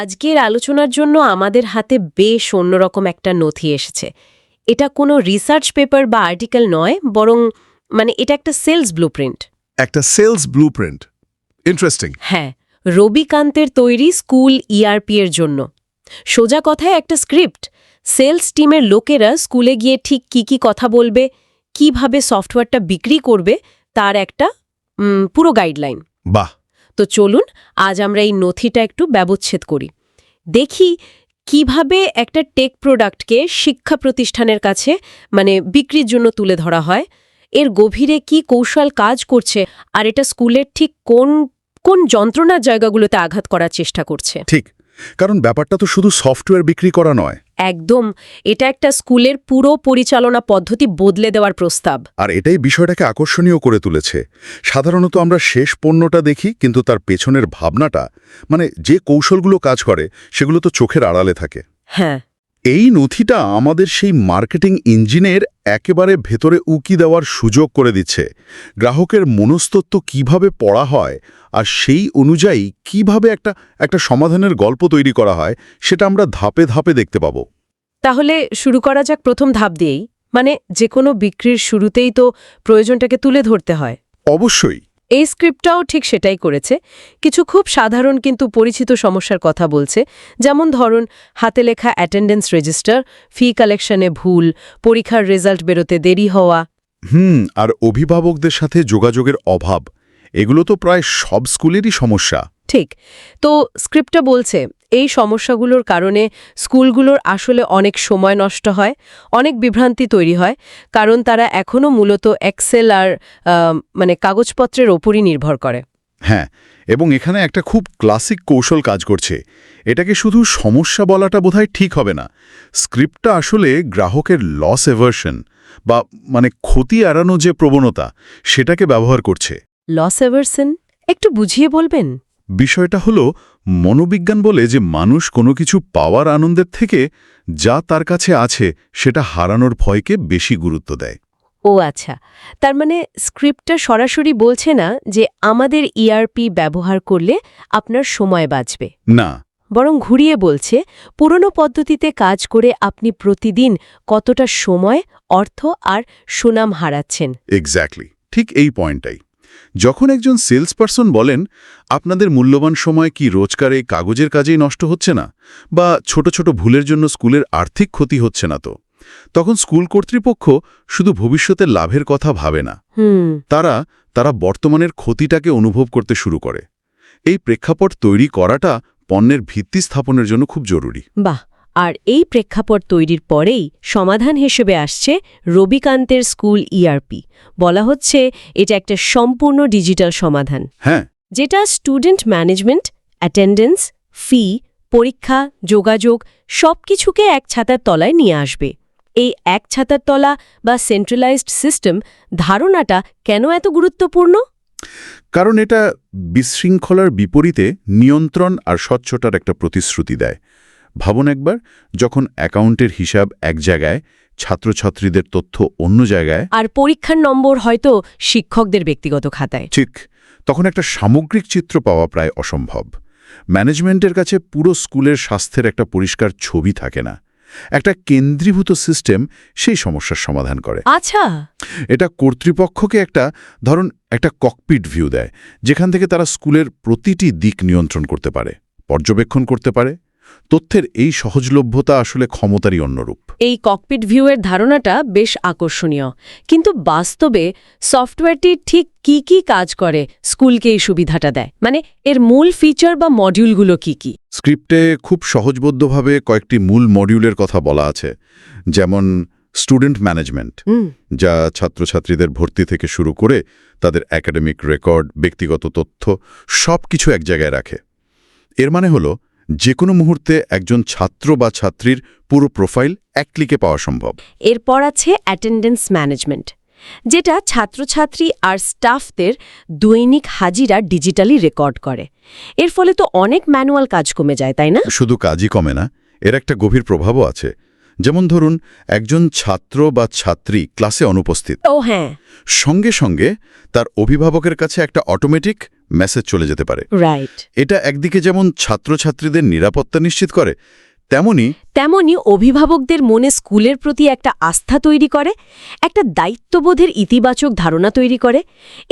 আজকের আলোচনার জন্য আমাদের হাতে বেশ অন্যরকম একটা নথি এসেছে। এটা কোনো রিসার্চ পেপার বা আর্টিকেল নয়, বরং এটা একটা সেলস ব্লুপ্রিন্ট। একটা সেলস ব্লুপ্রিন্ট। ইন্টারেস্টিং। হ্যাঁ, রবিকান্তের তৈরি স্কুল ইআরপি এর জন্য। সোজা কথায় একটা স্ক্রিপ্ট। সেলস টিমের লোকেরা স্কুলে গিয়ে ঠিক কি কথা বলবে, কিভাবে সফটওয়্যারটা বিক্রি করবে, তার একটা পুরো গাইডলাইন। বাহ! তো চলুন আজ আমরা এই নথিটা একটু ব্যবচ্ছেদ করি। দেখি কিভাবে একটা টেক প্রোডাক্টকে শিক্ষা প্রতিষ্ঠানের কাছে বিক্রির জন্য তুলে ধরা হয়, এর গভীরে কি কৌশল কাজ করছে, আর এটা স্কুলের ঠিক কোন কোন যন্ত্রণার জায়গাগুলোতে আঘাত করার চেষ্টা করছে। ঠিক, কারণ ব্যাপারটা তো শুধু সফটওয়্যার বিক্রি করা নয়। একদম, এটা একটা স্কুলের পুরো পরিচালনা পদ্ধতি বদলে দেওয়ার প্রস্তাব। আর এটাই বিষয়টাকে আকর্ষণীয় করে তুলেছে। সাধারণত আমরা শেষ পণ্যটা দেখি, কিন্তু তার পেছনের ভাবনাটা, যে কৌশলগুলো কাজ করে, সেগুলো তো চোখের আড়ালে থাকে। হ্যাঁ, এই নথিটা আমাদের সেই মার্কেটিং ইঞ্জিনের একেবারে ভেতরে উকি দেওয়ার সুযোগ করে দিচ্ছে। গ্রাহকের মনস্তত্ত্ব কিভাবে পড়া হয় আর সেই অনুযায়ী কিভাবে একটা সমাধানের গল্প তৈরি করা হয়, সেটা আমরা ধাপে ধাপে দেখতে পাব। তাহলে শুরু করা যাক প্রথম ধাপ দিয়েই। যে কোনো বিক্রির শুরুতেই তো প্রয়োজনটাকে তুলে ধরতে হয়। অবশ্যই। এই স্ক্রিপ্টটাও ঠিক সেটাই করেছে। কিছু খুব সাধারণ কিন্তু পরিচিত সমস্যার কথা বলছে, যেমন ধরুন হাতে লেখা অ্যাটেন্ডেন্স রেজিস্টার, ফি কালেকশনে ভুল, পরীক্ষার রেজাল্ট বেরোতে দেরি হওয়া। আর অভিভাবকদের সাথে যোগাযোগের অভাব, এগুলো তো প্রায় সব স্কুলেরই সমস্যা। ঠিক। তো স্ক্রিপ্টটা বলছে এই সমস্যাগুলোর কারণে স্কুলগুলোর আসলে অনেক সময় নষ্ট হয়, অনেক বিভ্রান্তি তৈরি হয়, কারণ তারা এখনও মূলত এক্সেল আর কাগজপত্রের ওপরই নির্ভর করে। হ্যাঁ, এবং এখানে একটা খুব ক্লাসিক কৌশল কাজ করছে। এটাকে শুধু সমস্যা বলাটা বোধহয় ঠিক হবে না। স্ক্রিপ্টটা আসলে গ্রাহকের লস এভার্শন বা ক্ষতি এড়ানো যে প্রবণতা, সেটাকে ব্যবহার করছে। লস এভার্সন একটু বুঝিয়ে বলবেন? বিষয়টা হলো, মনোবিজ্ঞান বলে যে মানুষ কোনো কিছু পাওয়ার আনন্দের থেকে যা তার কাছে আছে সেটা হারানোর ভয়কে বেশি গুরুত্ব দেয়। ও আচ্ছা, তার স্ক্রিপ্টটা সরাসরি বলছে না যে আমাদের ইআরপি ব্যবহার করলে আপনার সময় বাঁচবে, না, বরং ঘুরিয়ে বলছে পুরনো পদ্ধতিতে কাজ করে আপনি প্রতিদিন কতটা সময়, অর্থ আর সুনাম হারাচ্ছেন। এক্স্যাক্টলি, ঠিক এই পয়েন্টটাই। যখন একজন সেলসপারসন বলেন, আপনাদের মূল্যবান সময় কি রোজকার এই কাগজের কাজেই নষ্ট হচ্ছে না, বা ছোট ছোট ভুলের জন্য স্কুলের আর্থিক ক্ষতি হচ্ছে না, তো তখন স্কুল কর্তৃপক্ষ শুধু ভবিষ্যতের লাভের কথা ভাবে না। তারা বর্তমানের ক্ষতিটাকে অনুভব করতে শুরু করে। এই প্রেক্ষাপট তৈরি করাটা পণ্যের ভিত্তি স্থাপনের জন্য খুব জরুরি। বাহ! আর এই প্রেক্ষাপট তৈরির পরেই সমাধান হিসেবে আসছে রবিকান্তের স্কুল ইআরপি। বলা হচ্ছে এটা একটা সম্পূর্ণ ডিজিটাল সমাধান। হ্যাঁ, যেটা স্টুডেন্ট ম্যানেজমেন্ট, অ্যাটেন্ডেন্স, ফি, পরীক্ষা, যোগাযোগ সবকিছুকে এক ছাতার তলায় নিয়ে আসবে। এই এক ছাতার তলা বা সেন্ট্রালাইজড সিস্টেম ধারণাটা কেন এত গুরুত্বপূর্ণ? কারণ এটা বিশৃঙ্খলার বিপরীতে নিয়ন্ত্রণ আর স্বচ্ছতার একটা প্রতিশ্রুতি দেয়। ভাবুন একবার, যখন অ্যাকাউন্টের হিসাব এক জায়গায়, ছাত্রছাত্রীদের তথ্য অন্য জায়গায়, আর পরীক্ষার নম্বর হয়তো শিক্ষকদের ব্যক্তিগত খাতায়, ঠিক তখন একটা সামগ্রিক চিত্র পাওয়া প্রায় অসম্ভব। ম্যানেজমেন্টের কাছে পুরো স্কুলের স্বাস্থ্যের একটা পরিষ্কার ছবি থাকে না। একটা কেন্দ্রীভূত সিস্টেম সেই সমস্যার সমাধান করে। আচ্ছা, এটা কর্তৃপক্ষকে একটা ককপিট ভিউ দেয়, যেখান থেকে তারা স্কুলের প্রতিটি দিক নিয়ন্ত্রণ করতে পারে, পর্যবেক্ষণ করতে পারে। তথ্যের এই সহজলভ্যতা আসলে ক্ষমতারই অন্যরূপ। এই ককপিট ভিউয়ের ধারণাটা বেশ আকর্ষণীয়, কিন্তু বাস্তবে সফটওয়্যারটি ঠিক কি কাজ করে স্কুলকে এই সুবিধাটা দেয়? এর মূল ফিচার বা মডিউলগুলো কি? স্ক্রিপ্টে খুব সহজবোধ্যভাবে কয়েকটি মূল মডিউলের কথা বলা আছে, যেমন স্টুডেন্ট ম্যানেজমেন্ট, যা ছাত্রছাত্রীদের ভর্তি থেকে শুরু করে তাদের একাডেমিক রেকর্ড, ব্যক্তিগত তথ্য সবকিছু এক জায়গায় রাখে। এর হলো যে কোনো মুহূর্তে একজন ছাত্র বা ছাত্রীর পুরো প্রোফাইল এক ক্লিকে পাওয়া সম্ভব। এরপর আছে অ্যাটেন্ডেন্স ম্যানেজমেন্ট, যেটা ছাত্রছাত্রী আর স্টাফদের দৈনিক হাজিরা ডিজিটালি রেকর্ড করে। এর ফলে তো অনেক ম্যানুয়াল কাজ কমে যায়, তাই না? শুধু কাজই কমে না, এর একটা গভীর প্রভাবও আছে। যেমন ধরুন, একজন ছাত্র বা ছাত্রী ক্লাসে অনুপস্থিত, ও হ্যাঁ, সঙ্গে সঙ্গে তার অভিভাবকের কাছে একটা অটোমেটিক মেসেজ চলে যেতে পারে। রাইট। এটা একদিকে যেমন ছাত্রছাত্রীদের নিরাপত্তা নিশ্চিত করে, তেমনি অভিভাবকদের মনে স্কুলের প্রতি একটা আস্থা তৈরি করে, একটা দায়িত্ববোধের ইতিবাচক ধারণা তৈরি করে।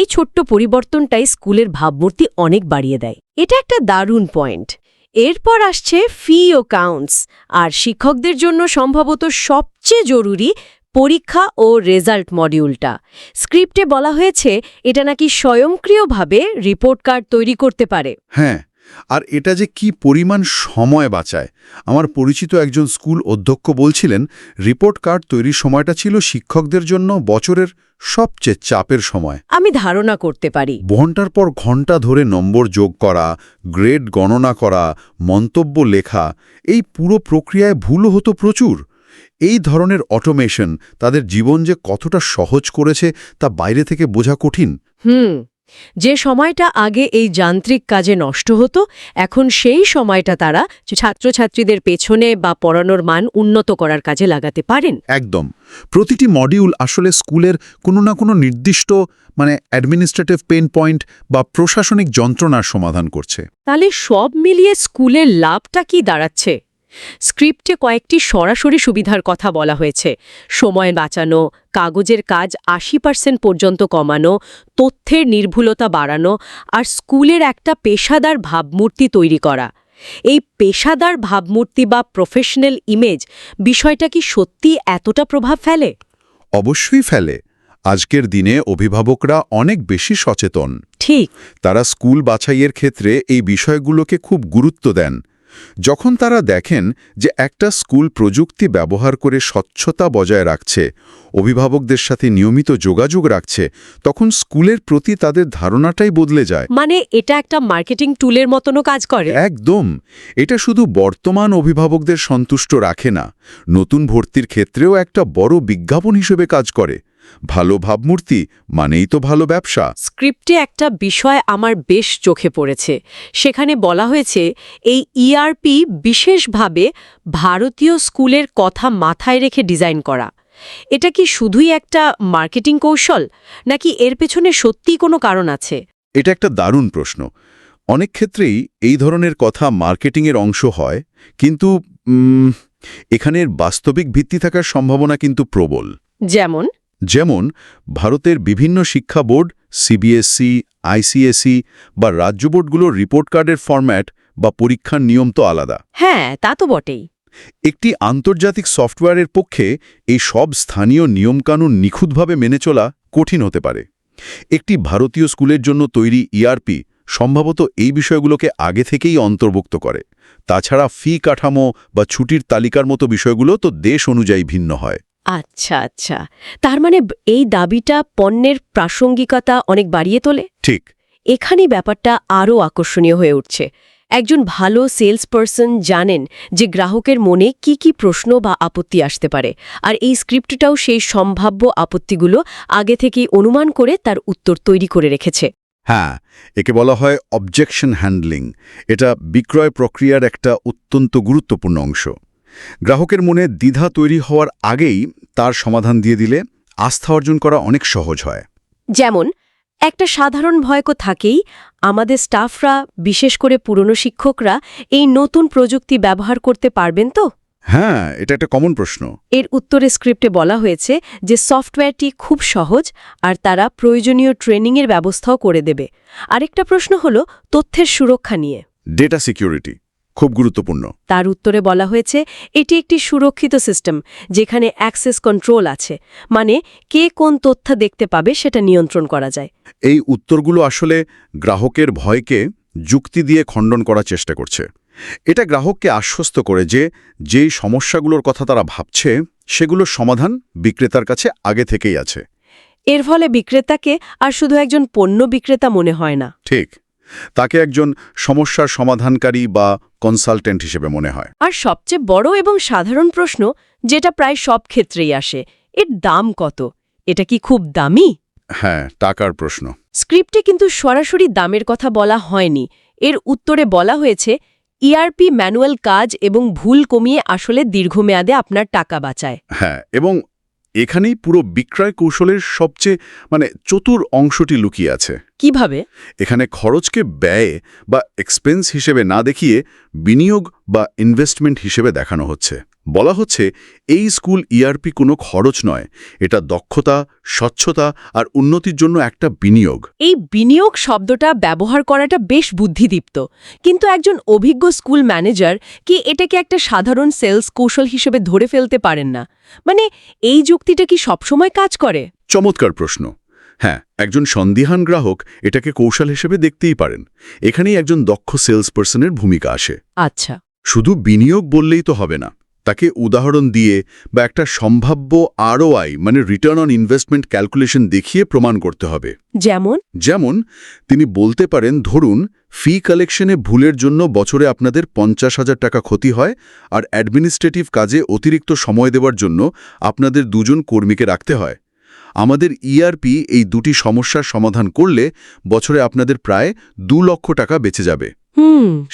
এই ছোট্ট পরিবর্তনটাই স্কুলের ভাবমূর্তি অনেক বাড়িয়ে দেয়। এটা একটা দারুণ পয়েন্ট। এরপর আসছে ফি ও কাউন্টস, আর শিক্ষকদের জন্য সম্ভবত সবচেয়ে জরুরি পরীক্ষা ও রেজাল্ট মডিউলটা। স্ক্রিপ্টে বলা হয়েছে এটা নাকি স্বয়ংক্রিয়ভাবে রিপোর্ট কার্ড তৈরি করতে পারে। হ্যাঁ, আর এটা যে কি পরিমাণ সময় বাঁচায়। আমার পরিচিত একজন স্কুল অধ্যক্ষ বলছিলেন, রিপোর্ট কার্ড তৈরির সময়টা ছিল শিক্ষকদের জন্য বছরের সবচেয়ে চাপের সময়। আমি ধারণা করতে পারি। ঘণ্টার পর ঘণ্টা ধরে নম্বর যোগ করা, গ্রেড গণনা করা, মন্তব্য লেখা, এই পুরো প্রক্রিয়ায় ভুলও হতো প্রচুর। এই ধরনের অটোমেশন তাদের জীবন যে কতটা সহজ করেছে তা বাইরে থেকে বোঝা কঠিন। যে সময়টা আগে এই যান্ত্রিক কাজে নষ্ট হতো, এখন সেই সময়টা তারা ছাত্রছাত্রীদের পেছনে বা পড়ানোর মান উন্নত করার কাজে লাগাতে পারেন। একদম। প্রতিটি মডিউল আসলে স্কুলের কোনো না কোনো নির্দিষ্ট অ্যাডমিনিস্ট্রেটিভ পেইন পয়েন্ট বা প্রশাসনিক যন্ত্রণার সমাধান করছে। তাহলে সব মিলিয়ে স্কুলের লাভটা কি দাঁড়াচ্ছে? স্ক্রিপ্টে কয়েকটি সরাসরি সুবিধার কথা বলা হয়েছে। সময় বাঁচানো, কাগজের কাজ ৮০% পর্যন্ত কমানো, তথ্যের নির্ভুলতা বাড়ানো, আর স্কুলের একটা পেশাদার ভাবমূর্তি তৈরি করা। এই পেশাদার ভাবমূর্তি বা প্রফেশনাল ইমেজ বিষয়টা কি সত্যি এতটা প্রভাব ফেলে? অবশ্যই ফেলে। আজকের দিনে অভিভাবকরা অনেক বেশি সচেতন। ঠিক। তারা স্কুল বাছাইয়ের ক্ষেত্রে এই বিষয়গুলোকে খুব গুরুত্ব দেন। যখন তারা দেখেন যে একটা স্কুল প্রযুক্তি ব্যবহার করে স্বচ্ছতা বজায় রাখছে, অভিভাবকদের সাথে নিয়মিত যোগাযোগ রাখছে, তখন স্কুলের প্রতি তাদের ধারণাটাই বদলে যায়। মানে এটা একটা মার্কেটিং টুলের মতনও কাজ করে? একদম। এটা শুধু বর্তমান অভিভাবকদের সন্তুষ্ট রাখে না, নতুন ভর্তির ক্ষেত্রেও একটা বড় বিজ্ঞাপন হিসেবে কাজ করে। ভালো ভাবমূর্তি মানেই তো ভালো ব্যবসা। স্ক্রিপ্টে একটা বিষয় আমার বেশ চোখে পড়েছে। সেখানে বলা হয়েছে এই ইআরপি বিশেষভাবে ভারতীয় স্কুলের কথা মাথায় রেখে ডিজাইন করা। এটা কি শুধুই একটা মার্কেটিং কৌশল, নাকি এর পেছনে সত্যিই কোনো কারণ আছে? এটা একটা দারুণ প্রশ্ন। অনেক ক্ষেত্রেই এই ধরনের কথা মার্কেটিংয়ের অংশ হয়, কিন্তু এখানের বাস্তবিক ভিত্তি থাকার সম্ভাবনা কিন্তু প্রবল। যেমন ভারতের বিভিন্ন শিক্ষা বোর্ড, সিবিএসই, আইসিএসই বা রাজ্য বোর্ডগুলোর রিপোর্ট কার্ডের ফরম্যাট বা পরীক্ষার নিয়ম তো আলাদা। হ্যাঁ, তা তো বটেই। একটি আন্তর্জাতিক সফটওয়্যারের পক্ষে এই সব স্থানীয় নিয়মকানুন নিখুঁতভাবে মেনে চলা কঠিন হতে পারে। একটি ভারতীয় স্কুলের জন্য তৈরি ইআরপি সম্ভবত এই বিষয়গুলোকে আগে থেকেই অন্তর্ভুক্ত করে। তাছাড়া ফি কাঠামো বা ছুটির তালিকার মতো বিষয়গুলো তো দেশ অনুযায়ী ভিন্ন হয়। আচ্ছা। তার মানে এই দাবিটা পণ্যের প্রাসঙ্গিকতা অনেক বাড়িয়ে তোলে। ঠিক। এখানেই ব্যাপারটা আরও আকর্ষণীয় হয়ে উঠছে। একজন ভালো সেলস পারসন জানেন যে গ্রাহকের মনে কি কি প্রশ্ন বা আপত্তি আসতে পারে, আর এই স্ক্রিপ্টটাও সেই সম্ভাব্য আপত্তিগুলো আগে থেকেই অনুমান করে তার উত্তর তৈরি করে রেখেছে। হ্যাঁ, একে বলা হয় অবজেকশন হ্যান্ডলিং। এটা বিক্রয় প্রক্রিয়ার একটা অত্যন্ত গুরুত্বপূর্ণ অংশ। গ্রাহকের মনে দ্বিধা তৈরি হওয়ার আগেই তার সমাধান দিয়ে দিলে আস্থা অর্জন করা অনেক সহজ হয়। যেমন একটা সাধারণ ভয় তো থাকেই, আমাদের স্টাফরা, বিশেষ করে পুরনো শিক্ষকরা এই নতুন প্রযুক্তি ব্যবহার করতে পারবেন তো? হ্যাঁ, এটা একটা কমন প্রশ্ন। এর উত্তরে স্ক্রিপ্টে বলা হয়েছে যে সফটওয়্যারটি খুব সহজ আর তারা প্রয়োজনীয় ট্রেনিংয়ের ব্যবস্থাও করে দেবে। আরেকটা প্রশ্ন হলো তথ্যের সুরক্ষা নিয়ে। ডেটা সিকিউরিটি খুব গুরুত্বপূর্ণ। তার উত্তরে বলা হয়েছে এটি একটি সুরক্ষিত সিস্টেম যেখানে অ্যাক্সেস কন্ট্রোল আছে, মানে কে কোন তথ্য দেখতে পাবে সেটা নিয়ন্ত্রণ করা যায়। এই উত্তরগুলো আসলে গ্রাহকের ভয়কে যুক্তি দিয়ে খণ্ডন করার চেষ্টা করছে। এটা গ্রাহককে আশ্বস্ত করে যে যেই সমস্যাগুলোর কথা তারা ভাবছে সেগুলোর সমাধান বিক্রেতার কাছে আগে থেকেই আছে। এর ফলে বিক্রেতাকে আর শুধু একজন পণ্য বিক্রেতা মনে হয় না। ঠিক, তাকে একজন সমস্যার সমাধানকারী বা কনসালটেন্ট হিসেবে মনে হয়। আর সবচেয়ে বড় এবং সাধারণ প্রশ্ন, যেটা প্রায় সব ক্ষেত্রেই আসে, এর দাম কত? এটা কি খুব দামি? হ্যাঁ, টাকার প্রশ্ন। স্ক্রিপ্টে কিন্তু সরাসরি দামের কথা বলা হয়নি। এর উত্তরে বলা হয়েছে ইআরপি ম্যানুয়াল কাজ এবং ভুল কমিয়ে আসলে দীর্ঘমেয়াদে আপনার টাকা বাঁচায়। হ্যাঁ, এবং এখানেই পুরো বিক্রয় কৌশলের সবচেয়ে চতুর অংশটি লুকিয়ে আছে। কিভাবে? এখানে খরচকে ব্যয় বা এক্সপেন্স হিসেবে না দেখিয়ে বিনিয়োগ বা ইনভেস্টমেন্ট হিসেবে দেখানো হচ্ছে। বলা হচ্ছে এই স্কুল ইআরপি কোনো খরচ নয়, এটা দক্ষতা, স্বচ্ছতা আর উন্নতির জন্য একটা বিনিয়োগ। এই বিনিয়োগ শব্দটা ব্যবহার করাটা বেশ বুদ্ধিদীপ্ত, কিন্তু একজন অভিজ্ঞ স্কুল ম্যানেজার কি এটাকে একটা সাধারণ সেলস কৌশল হিসেবে ধরে ফেলতে পারেন না? এই যুক্তিটা কি সবসময় কাজ করে? চমৎকার প্রশ্ন। হ্যাঁ, একজন সন্দিহান গ্রাহক এটাকে কৌশল হিসেবে দেখতেই পারেন। এখানেই একজন দক্ষ সেলস পার্সনের ভূমিকা আসে। আচ্ছা। শুধু বিনিয়োগ বললেই তো হবে না, তাকে উদাহরণ দিয়ে বা একটা সম্ভাব্য ROI return on investment calculation দেখিয়ে প্রমাণ করতে হবে। যেমন তিনি বলতে পারেন, ধরুন ফি কালেকশনে ভুলের জন্য বছরে আপনাদের 50,000 টাকা ক্ষতি হয়, আর অ্যাডমিনিস্ট্রেটিভ কাজে অতিরিক্ত সময় দেওয়ার জন্য আপনাদের 2 জন কর্মীকে রাখতে হয়। আমাদের ইআরপি এই দুটি সমস্যার সমাধান করলে বছরে আপনাদের প্রায় 2 লক্ষ টাকা বেঁচে যাবে।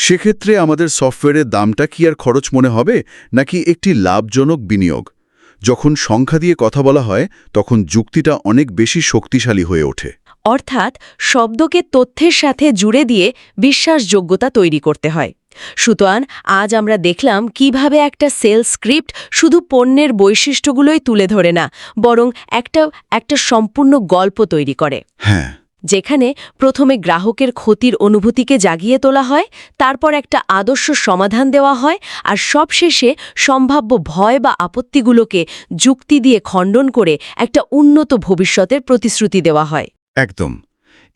সেক্ষেত্রে আমাদের সফটওয়্যারের দামটা কি আর খরচ মনে হবে, নাকি একটি লাভজনক বিনিয়োগ? যখন সংখ্যা দিয়ে কথা বলা হয় তখন যুক্তিটা অনেক বেশি শক্তিশালী হয়ে ওঠে। অর্থাৎ শব্দকে তথ্যের সাথে জুড়ে দিয়ে বিশ্বাসযোগ্যতা তৈরি করতে হয়। সুতরাং আজ আমরা দেখলাম কিভাবে একটা সেলস স্ক্রিপ্ট শুধু পণ্যের বৈশিষ্ট্যগুলোই তুলে ধরে না, বরং একটা সম্পূর্ণ গল্প তৈরি করে। হ্যাঁ, যেখানে প্রথমে গ্রাহকের ক্ষতির অনুভূতিকে জাগিয়ে তোলা হয়, তারপর একটা আদর্শ সমাধান দেওয়া হয়, আর সবশেষে সম্ভাব্য ভয় বা আপত্তিগুলোকে যুক্তি দিয়ে খণ্ডন করে একটা উন্নত ভবিষ্যতের প্রতিশ্রুতি দেওয়া হয়। একদম।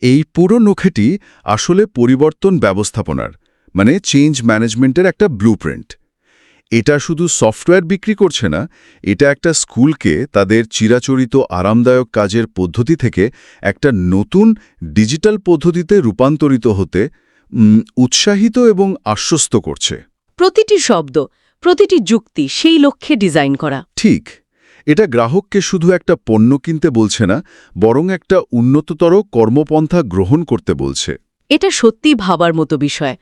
এই পুরো নখেটি আসলে পরিবর্তন ব্যবস্থাপনার চেঞ্জ ম্যানেজমেন্টের একটা ব্লুপ্রিন্ট। এটা শুধু সফটওয়্যার বিক্রি করছে না, এটা একটা স্কুলকে তাদের চিরাচরিত আরামদায়ক কাজের পদ্ধতি থেকে একটা নতুন ডিজিটাল পদ্ধতিতে রূপান্তরিত হতে উৎসাহিত এবং আশ্বস্ত করছে। প্রতিটি শব্দ, প্রতিটি যুক্তি সেই লক্ষ্যে ডিজাইন করা। ঠিক। এটা গ্রাহককে শুধু একটা পণ্য কিনতে বলছে না, বরং একটা উন্নততর কর্মপন্থা গ্রহণ করতে বলছে। এটা সত্যিই ভাবার মতো বিষয়।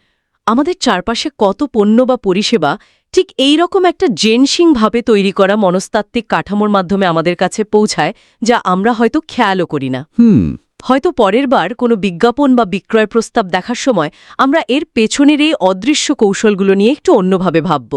আমাদের চারপাশে কত পণ্য বা পরিষেবা ঠিক এই রকম একটা জেনশিংভাবে তৈরি করা মনস্তাত্ত্বিক কাঠামোর মাধ্যমে আমাদের কাছে পৌঁছায়, যা আমরা হয়তো খেয়ালও করি না। হয়তো পরের বার কোনো বিজ্ঞাপন বা বিক্রয় প্রস্তাব দেখার সময় আমরা এর পেছনের এই অদৃশ্য কৌশলগুলো নিয়ে একটু অন্যভাবে ভাবব।